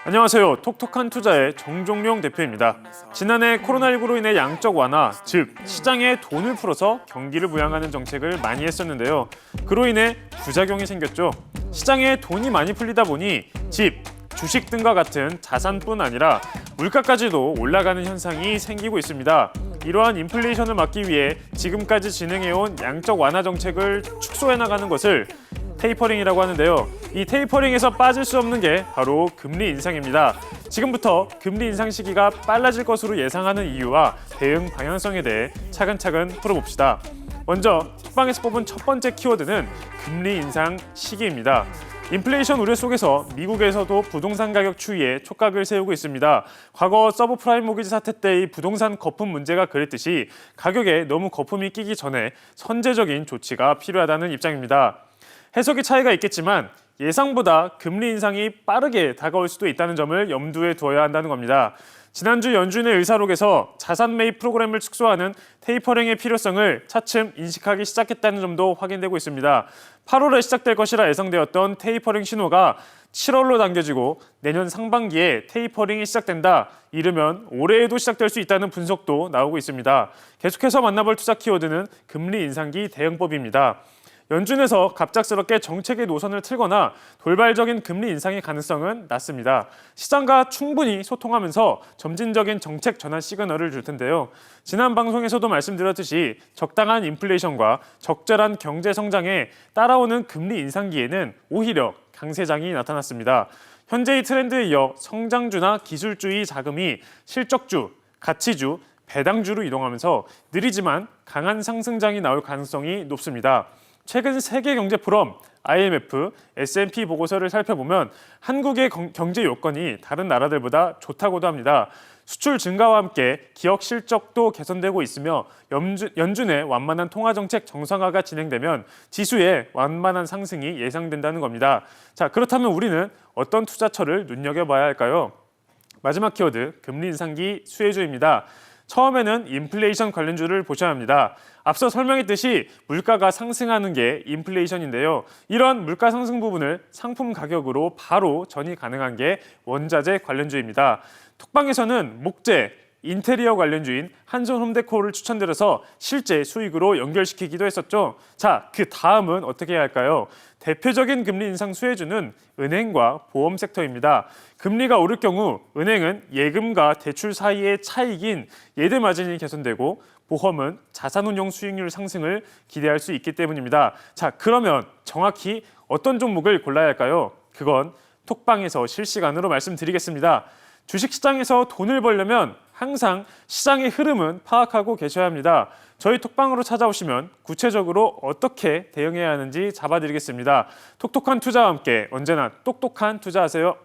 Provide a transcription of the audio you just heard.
안녕하세요. 톡톡한 투자의 정종용 대표입니다. 지난해 코로나19로 인해 양적 완화, 즉 시장에 돈을 풀어서 경기를 부양하는 정책을 많이 했었는데요. 그로 인해 부작용이 생겼죠. 시장에 돈이 많이 풀리다 보니 집, 주식 등과 같은 자산뿐 아니라 물가까지도 올라가는 현상이 생기고 있습니다. 이러한 인플레이션을 막기 위해 지금까지 진행해온 양적 완화 정책을 축소해 나가는 것을 테이퍼링이라고 하는데요. 이 테이퍼링에서 빠질 수 없는 게 바로 금리 인상입니다. 지금부터 금리 인상 시기가 빨라질 것으로 예상하는 이유와 대응 방향성에 대해 차근차근 풀어봅시다. 먼저 톡방에서 뽑은 첫 번째 키워드는 금리 인상 시기입니다. 인플레이션 우려 속에서 미국에서도 부동산 가격 추이에 촉각을 세우고 있습니다. 과거 서브프라임 모기지 사태 때의 부동산 거품 문제가 그랬듯이 가격에 너무 거품이 끼기 전에 선제적인 조치가 필요하다는 입장입니다. 해석의 차이가 있겠지만 예상보다 금리 인상이 빠르게 다가올 수도 있다는 점을 염두에 두어야 한다는 겁니다. 지난주 연준의 의사록에서 자산 매입 프로그램을 축소하는 테이퍼링의 필요성을 차츰 인식하기 시작했다는 점도 확인되고 있습니다. 8월에 시작될 것이라 예상되었던 테이퍼링 신호가 7월로 당겨지고 내년 상반기에 테이퍼링이 시작된다. 이르면 올해에도 시작될 수 있다는 분석도 나오고 있습니다. 계속해서 만나볼 투자 키워드는 금리 인상기 대응법입니다. 연준에서 갑작스럽게 정책의 노선을 틀거나 돌발적인 금리 인상의 가능성은 낮습니다. 시장과 충분히 소통하면서 점진적인 정책 전환 시그널을 줄 텐데요. 지난 방송에서도 말씀드렸듯이 적당한 인플레이션과 적절한 경제 성장에 따라오는 금리 인상기에는 오히려 강세장이 나타났습니다. 현재의 트렌드에 이어 성장주나 기술주의 자금이 실적주, 가치주, 배당주로 이동하면서 느리지만 강한 상승장이 나올 가능성이 높습니다. 최근 세계경제포럼, IMF, S&P 보고서를 살펴보면 한국의 경제 요건이 다른 나라들보다 좋다고도 합니다. 수출 증가와 함께 기업 실적도 개선되고 있으며 연준의 완만한 통화정책 정상화가 진행되면 지수의 완만한 상승이 예상된다는 겁니다. 자, 그렇다면 우리는 어떤 투자처를 눈여겨봐야 할까요? 마지막 키워드, 금리 인상기 수혜주입니다. 처음에는 인플레이션 관련주를 보셔야 합니다. 앞서 설명했듯이 물가가 상승하는 게 인플레이션인데요. 이런 물가 상승 부분을 상품 가격으로 바로 전이 가능한 게 원자재 관련주입니다. 톡방에서는 목재, 인테리어 관련주인 한전홈데코를 추천드려서 실제 수익으로 연결시키기도 했었죠. 자, 그 다음은 어떻게 해야 할까요? 대표적인 금리 인상 수혜주는 은행과 보험 섹터입니다. 금리가 오를 경우 은행은 예금과 대출 사이의 차익인 예대 마진이 개선되고 보험은 자산운용 수익률 상승을 기대할 수 있기 때문입니다. 자, 그러면 정확히 어떤 종목을 골라야 할까요? 그건 톡방에서 실시간으로 말씀드리겠습니다. 주식시장에서 돈을 벌려면 항상 시장의 흐름은 파악하고 계셔야 합니다. 저희 톡방으로 찾아오시면 구체적으로 어떻게 대응해야 하는지 잡아드리겠습니다. 톡톡한 투자와 함께 언제나 똑똑한 투자하세요.